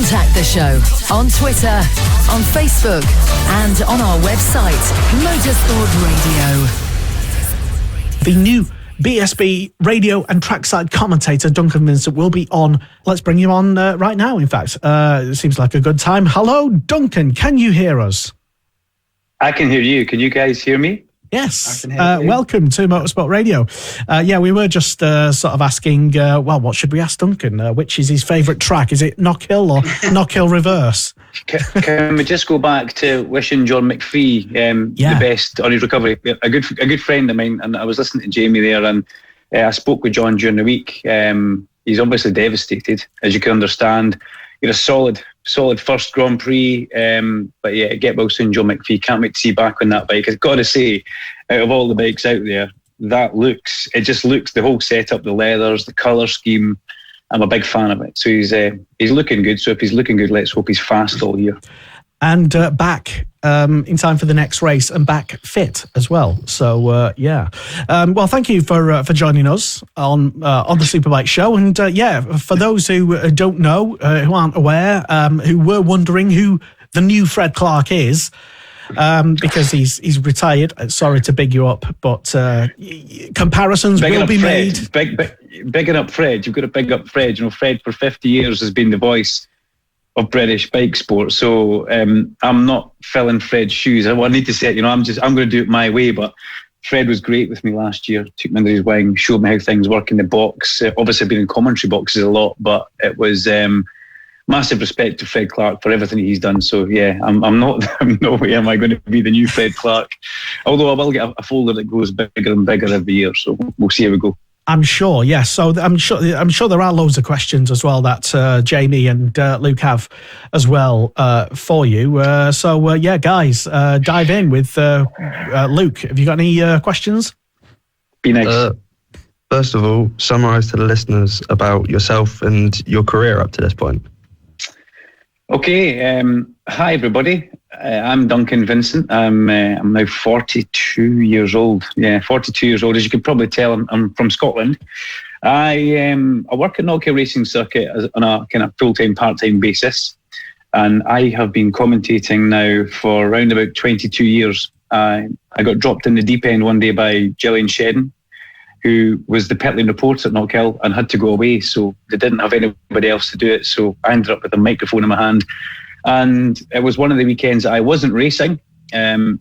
Contact the show on Twitter, on Facebook, and on our website, Motorsport Radio. The new BSB Radio and trackside commentator Duncan Vincent will be on. Let's bring him on right now, in fact. It seems like a good time. Hello, Duncan. Can you hear us? I can hear you. Can you guys hear me? Yes. Welcome to Motorsport Radio. We were just sort of asking, what should we ask Duncan? Which is his favourite track? Is it Knockhill or Knockhill Reverse? Can we just go back to wishing John McPhee the best on his recovery? A good friend of mine, and I was listening to Jamie there, and I spoke with John during the week. He's obviously devastated, as you can understand. You're a solid first Grand Prix, but yeah, get well soon, John McPhee. Can't wait to see you back on that bike. I've got to say, out of all the bikes out there, it just looks, the whole setup, the leathers, the colour scheme, I'm a big fan of it. So he's looking good. So if he's looking good, let's hope he's fast all year. And back in time for the next race, and back fit as well. So well, thank you for joining us on the Superbike show. And for those who don't know, who aren't aware, who were wondering who the new Fred Clarke is, because he's retired. Sorry to big you up, but comparisons will be made. Bigging up Fred. You've got to big up Fred. You know, Fred for 50 years has been the voice of British bike sport. So I'm not filling Fred's shoes. I need to say it, I'm going to do it my way. But Fred was great with me last year. Took me under his wing, showed me how things work in the box. Obviously, I've been in commentary boxes a lot, but it was massive respect to Fred Clarke for everything he's done. So yeah, I'm not. No way am I going to be the new Fred Clarke. Although I will get a folder that grows bigger and bigger every year. So we'll see how we go. I'm sure, yes. So I'm sure there are loads of questions as well that Jamie and Luke have as well for you. Guys, dive in with Luke. Have you got any questions? Be nice. First of all, summarise to the listeners about yourself and your career up to this point. Okay. Hi, everybody. I'm Duncan Vincent. I'm now 42 years old. Yeah, 42 years old. As you can probably tell, I'm from Scotland. I work at Knockhill Racing Circuit on a kind of full-time, part-time basis. And I have been commentating now for around about 22 years. I got dropped in the deep end one day by Gillian Shedden, who was the pit lane reporter at Knockhill and had to go away. So they didn't have anybody else to do it. So I ended up with a microphone in my hand. And it was one of the weekends I wasn't racing.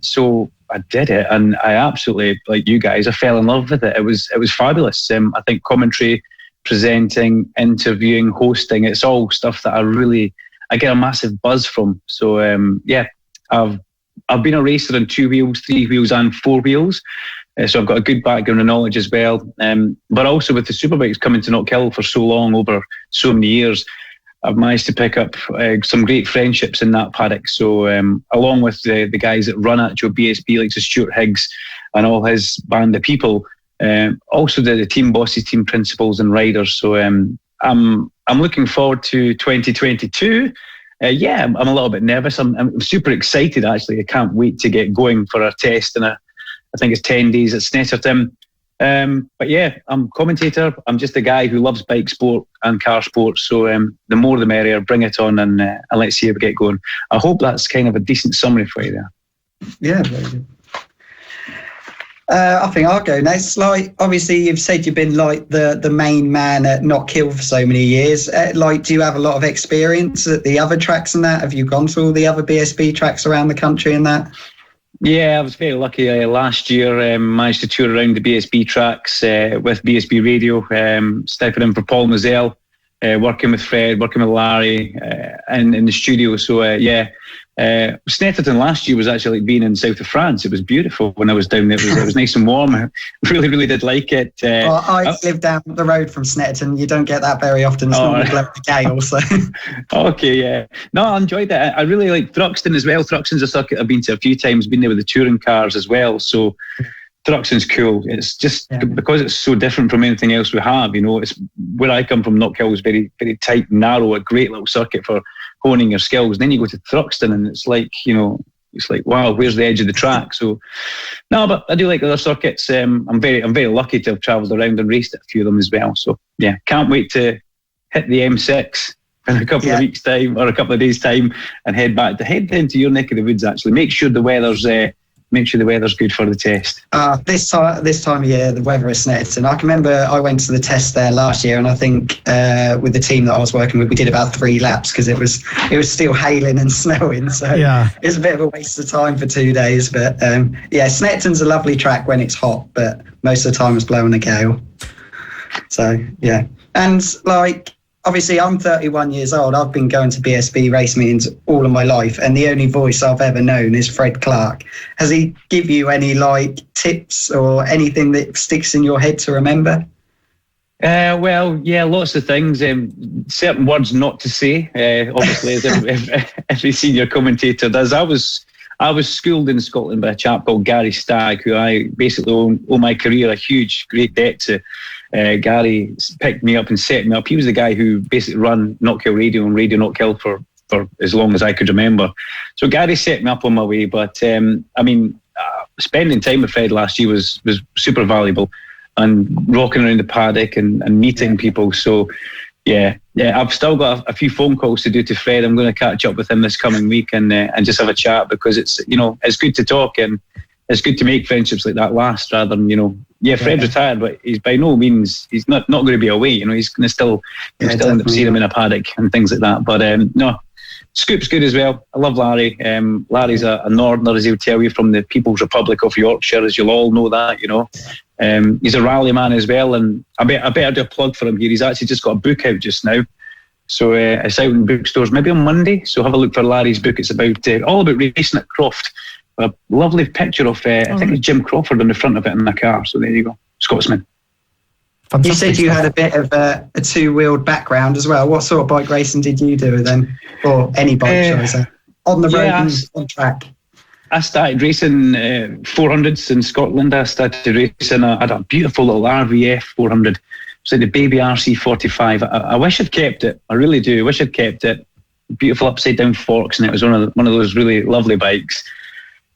So I did it. And I absolutely, like you guys, I fell in love with it. It was fabulous. I think commentary, presenting, interviewing, hosting, it's all stuff that I get a massive buzz from. So I've been a racer on 2 wheels, 3 wheels and 4 wheels. So I've got a good background and knowledge as well. But also with the Superbikes coming to Knockhill for so long, over so many years, I've managed to pick up some great friendships in that paddock. So along with the guys that run at BSB, like Stuart Higgs and all his band of people, also the team bosses, team principals and riders. So I'm looking forward to 2022. I'm a little bit nervous. I'm super excited, actually. I can't wait to get going for a test in I think it's 10 days at Snetterton. But yeah, I'm commentator. I'm just a guy who loves bike sport and car sport. So the more the merrier. Bring it on and let's see how we get going. I hope that's kind of a decent summary for you there. Yeah, very good. I think I'll go next. Like, obviously, you've said you've been like the main man at Knockhill for so many years. Do you have a lot of experience at the other tracks and that? Have you gone to all the other BSB tracks around the country and that? Yeah, I was very lucky. Last year, managed to tour around the BSB tracks with BSB Radio, stepping in for Paul Mazel, working with Fred, working with Larry, and in the studio. So Snetterton last year was actually like being in south of France. It was beautiful when I was down there. It was nice and warm. I really, really did like it. I live down the road from Snetterton. You don't get that very often. It's normally the gale, so. Okay, yeah. No, I enjoyed it. I really like Thruxton as well. Thruxton's a circuit I've been to a few times, been there with the touring cars as well. So Thruxton's cool. It's just because it's so different from anything else we have. It's where I come from. Knockhill is very, very tight and narrow, a great little circuit for honing your skills. And then you go to Thruxton and it's like, wow, where's the edge of the track? So, no, but I do like other circuits. I'm very lucky to have travelled around and raced at a few of them as well. So, yeah, can't wait to hit the M6 in a couple of weeks' time or a couple of days' time and head down to your neck of the woods. Actually, make sure the weather's good for the test. This time of year, the weather is Snetterton. I can remember I went to the test there last year, and I think with the team that I was working with, we did about 3 laps because it was still hailing and snowing. So it's a bit of a waste of time for 2 days. But Snetterton's a lovely track when it's hot, but most of the time it's blowing a gale. So yeah, and like, obviously, I'm 31 years old. I've been going to BSB race meetings all of my life, and the only voice I've ever known is Fred Clarke. Has he give you any tips or anything that sticks in your head to remember? Well, yeah, lots of things. Certain words not to say. Obviously, as every senior commentator does. I was schooled in Scotland by a chap called Gary Stagg, who I basically owe my career a great debt to. Gary picked me up and set me up. He was the guy who basically ran Knockhill Radio and Radio Knockhill for as long as I could remember. So Gary set me up on my way. But spending time with Fred last year was super valuable, and rocking around the paddock and meeting people. So yeah, I've still got a few phone calls to do to Fred. I'm going to catch up with him this coming week and just have a chat, because it's good to talk and it's good to make friendships like that last, rather than Fred's retired, but he's by no means, he's not going to be away. He's going to still end up seeing him in a paddock and things like that. But no, Scoop's good as well. I love Larry. Larry's a Northerner, as he'll tell you, from the People's Republic of Yorkshire, as you'll all know that. He's a rally man as well, and I better do a plug for him here. He's actually just got a book out just now, so it's out in bookstores maybe on Monday. So have a look for Larry's book. It's about all about racing at Croft. A lovely picture of, I think it's Jim Crawford on the front of it in the car. So there you go, Scotsman. You said you had a bit of a two-wheeled background as well. What sort of bike racing did you do then? Or any bike, shall I say? On the road and on track? I started racing 400s in Scotland. I started racing, I had a beautiful little RVF 400. It's like the baby RC45. I wish I'd kept it. I really do. I wish I'd kept it. Beautiful upside-down forks, and it was one of those really lovely bikes.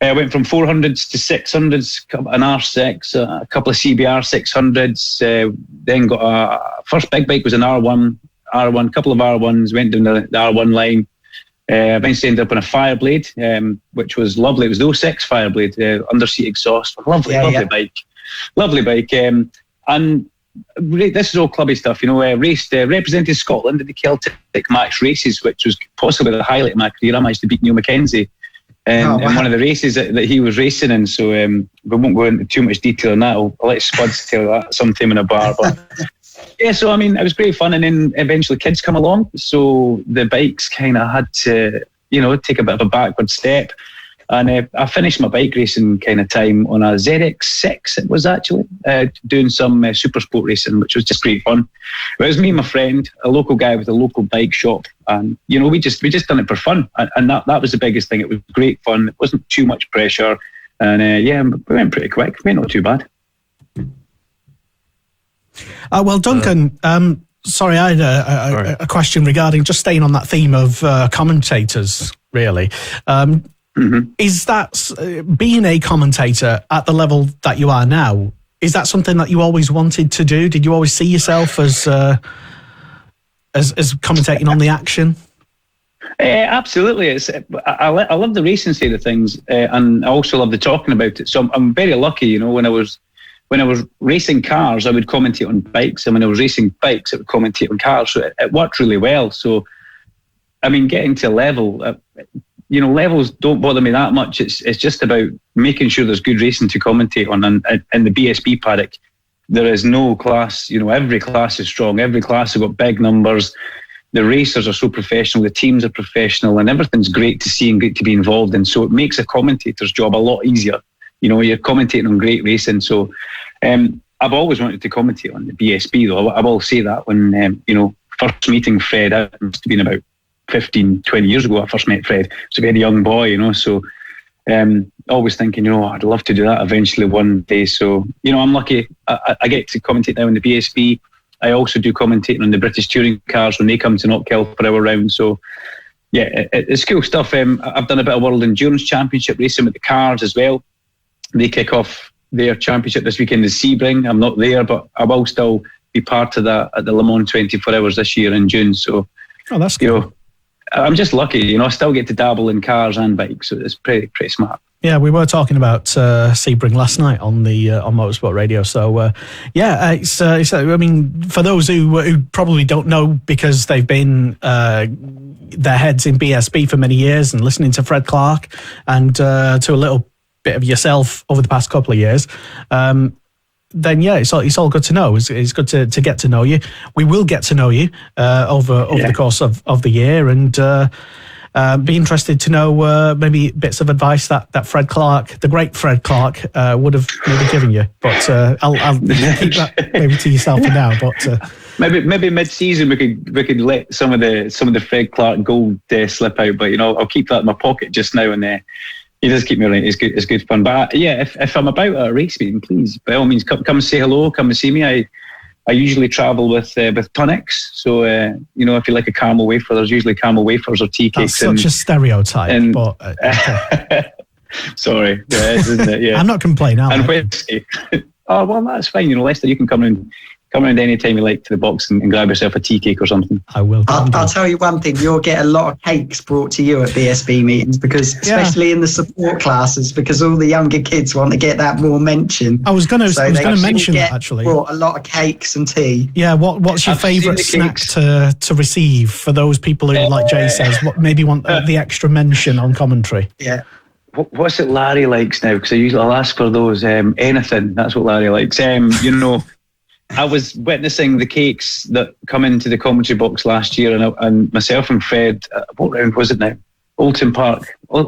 I went from 400s to 600s, an R6, a couple of CBR 600s, then got a first big bike was an R1, couple of R1s, went down the R1 line, eventually ended up on a Fireblade, which was lovely. It was the 06 Fireblade, underseat exhaust, lovely bike. And this is all clubby stuff, raced, represented Scotland at the Celtic Max races, which was possibly the highlight of my career. I managed to beat Neil Mackenzie in one of the races that he was racing in, so we won't go into too much detail on that. I'll let Spuds tell that sometime in a bar. But yeah, so it was great fun, and then eventually kids come along, so the bikes kind of had to take a bit of a backward step, and I finished my bike racing kind of time on a ZX6. It was actually doing some super sport racing, which was just great fun. It was me and my friend, a local guy with a local bike shop, and we just done it for fun, and that was the biggest thing. It was great fun. It wasn't too much pressure, and we went pretty quick. We went not too bad. Well, Duncan, sorry, I had a question regarding, just staying on that theme of commentators, really. Is that, being a commentator at the level that you are now, is that something that you always wanted to do? Did you always see yourself as commentating on the action? Absolutely. I love the racing side of things, and I also love the talking about it. So I'm very lucky, when I was racing cars, I would commentate on bikes, and when I was racing bikes, I would commentate on cars. So it worked really well. So, getting to a level, levels don't bother me that much. It's just about making sure there's good racing to commentate on. And in the BSB paddock, there is no class. Every class is strong. Every class has got big numbers. The racers are so professional. The teams are professional, and everything's great to see and great to be involved in. So it makes a commentator's job a lot easier. You're commentating on great racing. So I've always wanted to commentate on the BSB, though. I will say that when, first meeting Fred, that must have been about 15, 20 years ago I first met Fred. So a very young boy, so always thinking, I'd love to do that eventually one day. So, I'm lucky. I get to commentate now on the BSB. I also do commentating on the British touring cars when they come to Knockhill for our round. So, yeah, it's cool stuff. I've done a bit of World Endurance Championship racing with the cars as well. They kick off their championship this weekend in Sebring. I'm not there, but I will still be part of that at the Le Mans 24 Hours this year in June. So, Oh, that's good. You know, I'm just lucky. You know, I still get to dabble in cars and bikes, so it's pretty smart. Yeah, we were talking about Sebring last night on Motorsport Radio. So it's I mean, for those who probably don't know because they've been their heads in BSB for many years and listening to Fred Clarke and to a little bit of yourself over the past couple of years. Then yeah, it's all good to know. It's good to get to know you. We will get to know you over the course of the year, and be interested to know maybe bits of advice that Fred Clarke, the great Fred Clarke, would have maybe given you. But I'll keep that maybe to yourself for now. But maybe mid-season we could let some of the Fred Clarke gold slip out. But you know, I'll keep that in my pocket just now and he does keep me right. It's good fun. But yeah, if I'm about at a race meeting, please, by all means, come say hello, come and see me. I usually travel with tonics. So, you know, if you like a caramel wafer, there's usually caramel wafers or tea cakes. That's such a stereotype. But, okay. Sorry. Yeah, isn't it? Yeah. I'm not complaining. And whiskey. Oh, well, that's fine. You know, Lester, you can come around any time you like to the box and grab yourself a tea cake or something. I will. I'll tell you one thing. You'll get a lot of cakes brought to you at BSB meetings because, especially in the support classes, because all the younger kids want to get that more mention. I was going to mention that actually. Brought a lot of cakes and tea. Yeah. What's your favourite snack to receive for those people who, like Jay says, maybe want the extra mention on commentary? Yeah. What's it Larry likes now? Because I'll ask for those. Anything. That's what Larry likes. You know. I was witnessing the cakes that come into the commentary box last year, and myself and Fred, what round was it now? Oulton Park, or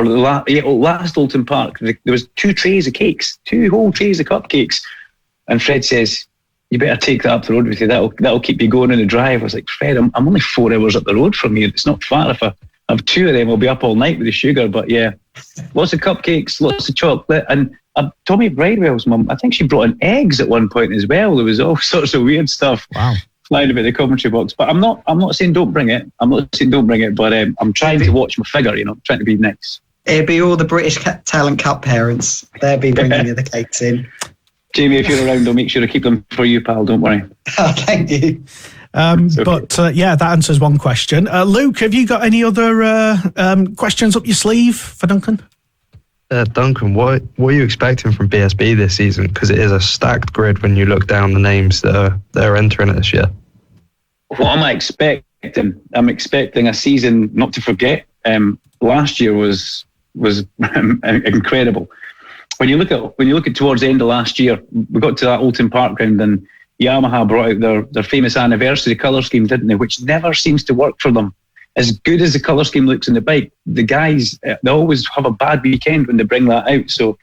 last Oulton Park. There was 2 trays of cakes, 2 whole trays of cupcakes, and Fred says, "You better take that up the road with you. That'll keep you going in the drive." I was like, "Fred, I'm only 4 hours up the road from here. It's not far. If I have 2 of them, I'll be up all night with the sugar." But yeah, lots of cupcakes, lots of chocolate, and Tommy Bridewell's mum, I think she brought in eggs at one point as well. There was all sorts of weird stuff flying about the commentary box. But I'm not saying don't bring it. But I'm trying to watch my figure. You know, trying to be nice. It'd be all the British Talent Cup parents. They'll be bringing you the cakes in. Jamie, if you're around, I'll make sure to keep them for you, pal. Don't worry. Oh, thank you. Yeah, that answers one question. Luke, have you got any other questions up your sleeve for Duncan? Duncan, what are you expecting from BSB this season? Because it is a stacked grid when you look down the names that are entering it this year. What am I expecting? I'm expecting a season not to forget. Last year was incredible. When you look at towards the end of last year, we got to that Oulton Park ground and Yamaha brought out their famous anniversary colour scheme, didn't they? Which never seems to work for them. As good as the colour scheme looks in the bike, the guys, they always have a bad weekend when they bring that out. So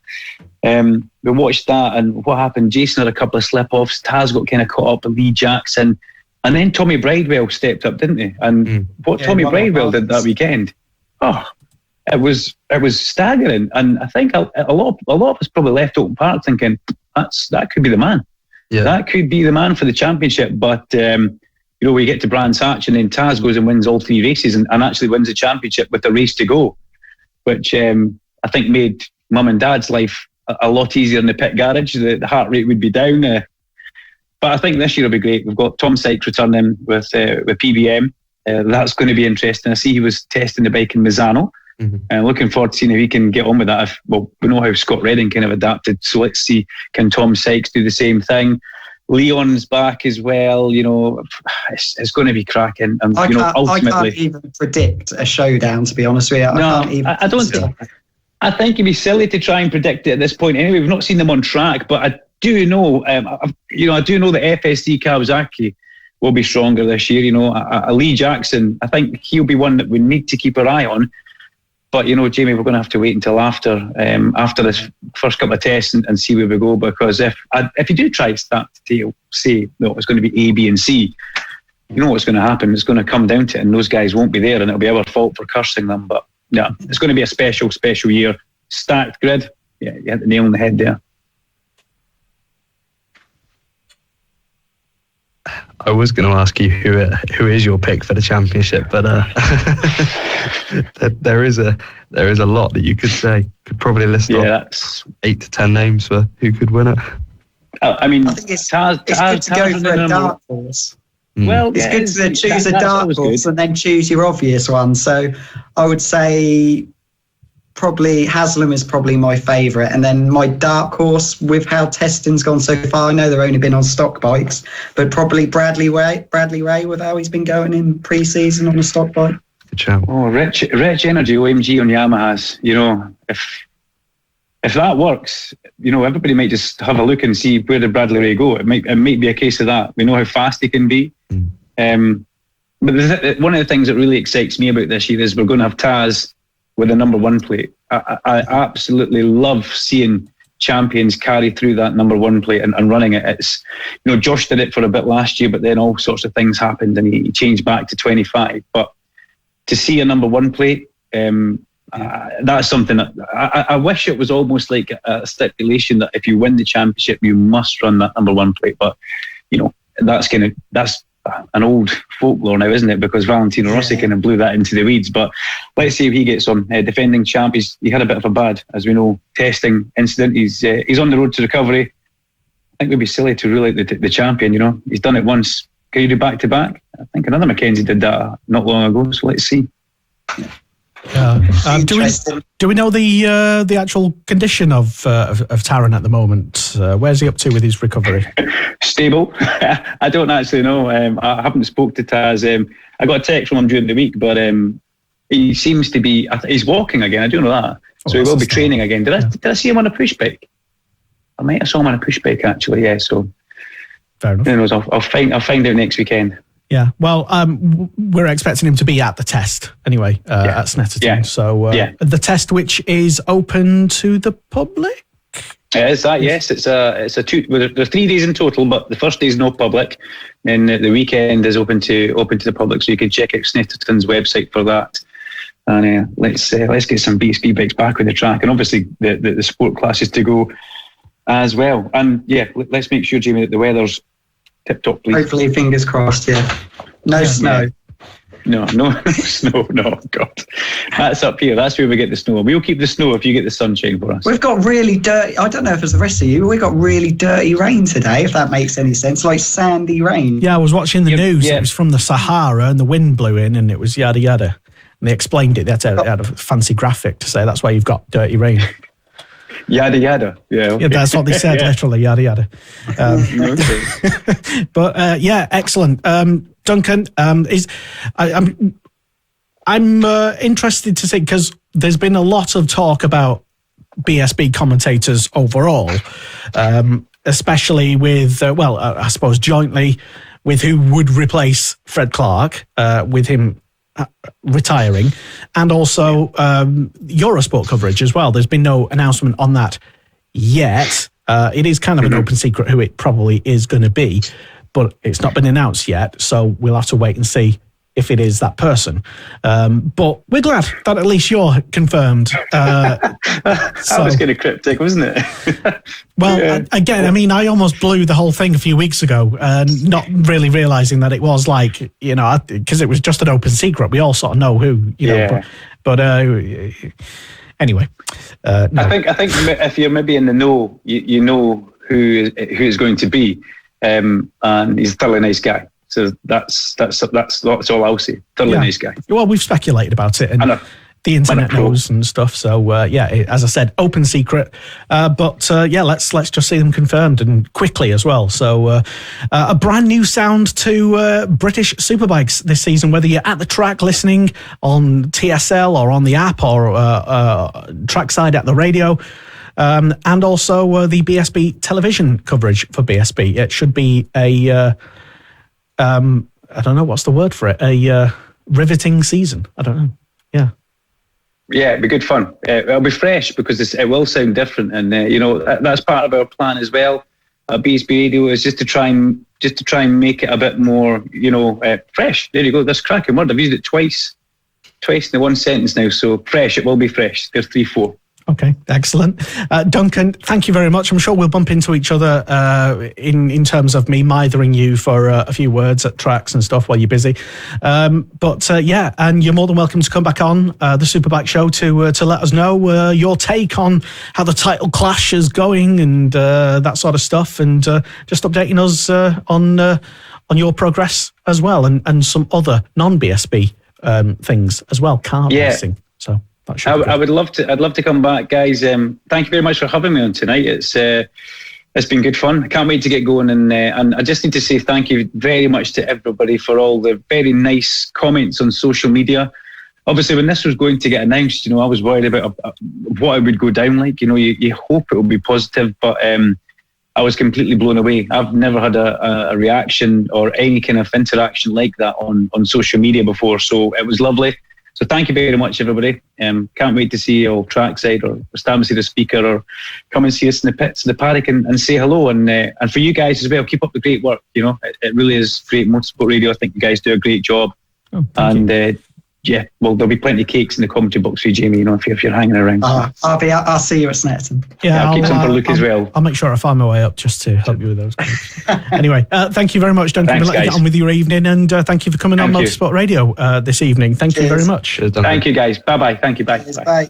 we watched that, and what happened? Jason had a couple of slip-offs. Taz got kind of caught up with Lee Jackson. And then Tommy Bridewell stepped up, didn't he? And Tommy Bridewell did that weekend, it was staggering. And I think a lot of us probably left Oulton Park thinking, that could be the man. Yeah. That could be the man for the championship. But you know, we get to Brands Hatch and then Taz goes and wins all 3 races and actually wins the championship with a race to go, which I think made Mum and Dad's life a lot easier in the pit garage. The heart rate would be down. But I think this year will be great. We've got Tom Sykes returning with PBM. That's going to be interesting. I see he was testing the bike in Misano. And looking forward to seeing if he can get on with that. We know how Scott Redding kind of adapted. So let's see, can Tom Sykes do the same thing? Leon's back as well. You know, it's going to be cracking. And I ultimately, can't even predict a showdown. To be honest with you, I don't. I think it'd be silly to try and predict it at this point. Anyway, we've not seen them on track, but I do know. I do know that FSD Kawasaki will be stronger this year. You know, Lee Jackson. I think he'll be one that we need to keep our eye on. But, you know, Jamie, we're going to have to wait until after this first couple of tests and see where we go. Because if you do try to start to say, no, it's going to be A, B and C, you know what's going to happen. It's going to come down to it and those guys won't be there and it'll be our fault for cursing them. But, yeah, it's going to be a special year. Stacked grid. Yeah, you hit the nail on the head there. I was going to ask you who is your pick for the championship, but there is a lot that you could say. Could probably list off 8 to 10 names for who could win it. I mean, I think it's good to go for a dark horse. Well, it's good to choose a dark horse and then choose your obvious one. So I would say probably Haslam is probably my favourite, and then my dark horse with how testing's gone so far. I know they've only been on stock bikes, but probably Bradley Ray with how he's been going in pre-season on a stock bike. Oh, Rich Energy OMG on Yamahas. If that works, everybody might just have a look and see where did Bradley Ray go. It might be a case of that. We know how fast he can be. But one of the things that really excites me about this year is we're going to have Taz with a number 1 plate. I absolutely love seeing champions carry through that number 1 plate and running it. It's, Josh did it for a bit last year, but then all sorts of things happened and he changed back to 25. But to see a number 1 plate, that's something that I wish it was almost like a stipulation that if you win the championship, you must run that number 1 plate. But that's an old folklore now, isn't it? Because Valentino Rossi kind of blew that into the weeds. But let's see if he gets on. Defending champ, he had a bit of a bad, as we know, testing incident. He's on the road to recovery. I think it would be silly to rule out the champion. He's done it once. Can you do back to back? I think another Mackenzie did that not long ago. So let's see. Do we know the actual condition of Taron at the moment? Where's he up to with his recovery? Stable. I don't actually know. I haven't spoke to Taz. I got a text from him during the week, but he seems to be. He's walking again. I do know that, so he will be training again. Did I see him on a push bike? I might have saw him on a push bike actually. Yeah. So fair enough. Who knows? I'll find out next weekend. Yeah, well, we're expecting him to be at the test anyway at Snetterton. Yeah. So the test, which is open to the public. Is that? Yes, it's a 2. Well, there's 3 days in total, but the first day is no public, and the weekend is open to the public. So you can check out Snetterton's website for that. And let's get some BSB bikes back on the track, and obviously the sport classes to go as well. And let's make sure, Jamie, that the weather's tip top, please. Hopefully, fingers crossed. Yeah, no snow. No snow. No, God, that's up here. That's where we get the snow. We'll keep the snow if you get the sunshine for us. We've got really dirty. I don't know if it's the rest of you, but we've got really dirty rain today. If that makes any sense, like sandy rain. Yeah, I was watching the news. Yeah. It was from the Sahara, and the wind blew in, and it was yada yada. And they explained it. They had a fancy graphic to say that's why you've got dirty rain. Yada yada. Yeah, okay. Yeah, that's what they said. Literally, yada yada. But excellent. Duncan, I'm interested to see, because there's been a lot of talk about BSB commentators overall, especially with I suppose jointly with who would replace Fred Clarke, with him retiring, and also Eurosport coverage as well. There's been no announcement on that yet. It is kind of an open secret who it probably is going to be, but it's not been announced yet, so we'll have to wait and see if it is that person. But we're glad that at least you're confirmed. That was kind of cryptic, wasn't it? Well, again, I mean, I almost blew the whole thing a few weeks ago, not really realising that it was like, because it was just an open secret. We all sort of know who, know. But anyway. No. I think if you're maybe in the know, you know who is going to be, and he's a thoroughly nice guy. So that's all I'll say. Thoroughly nice guy. Well, we've speculated about it, and the internet knows and stuff. So as I said, open secret. But let's just see them confirmed, and quickly as well. So a brand new sound to British Superbikes this season. Whether you're at the track listening on TSL or on the app or trackside at the radio. And also the BSB television coverage for BSB. It should be a I don't know what's the word for it. A riveting season. I don't know. Yeah. Yeah, it'll be good fun. It'll be fresh because it will sound different, and that's part of our plan as well. BSB Radio is just to try and make it a bit more, fresh. There you go. That's a cracking word. I've used it twice in the one sentence now. So fresh. It will be fresh. There's 3-4. Okay, excellent. Duncan, thank you very much. I'm sure we'll bump into each other in terms of me mithering you for a few words at tracks and stuff while you're busy. And you're more than welcome to come back on the Superbike show to let us know your take on how the title clash is going and that sort of stuff, and just updating us on on your progress as well, and some other non-BSB things as well, car racing. So that should be good. I would love to. I'd love to come back, guys. Thank you very much for having me on tonight. It's been good fun. I can't wait to get going, and I just need to say thank you very much to everybody for all the very nice comments on social media. Obviously, when this was going to get announced, I was worried about what it would go down like. You hope it will be positive, but I was completely blown away. I've never had a reaction or any kind of interaction like that on social media before, so it was lovely. So thank you very much, everybody. Can't wait to see you all trackside or stand and see the speaker or come and see us in the pits of the paddock and say hello. And for you guys as well, keep up the great work. It really is great Motorsport Radio. I think you guys do a great job. Oh, thank you. Yeah, well, there'll be plenty of cakes in the commentary box for you, Jamie, if you're hanging around. I'll see you at Snetterton. Yeah, I'll keep some for Luke as well. I'll make sure I find my way up just to help you with those cakes. Anyway, thank you very much, Duncan. Thanks, we'll let you get on with your evening, and thank you for coming on Motorsport Radio this evening. Thank you very much. Thank you, guys. Bye-bye. Thank you. Bye. Bye.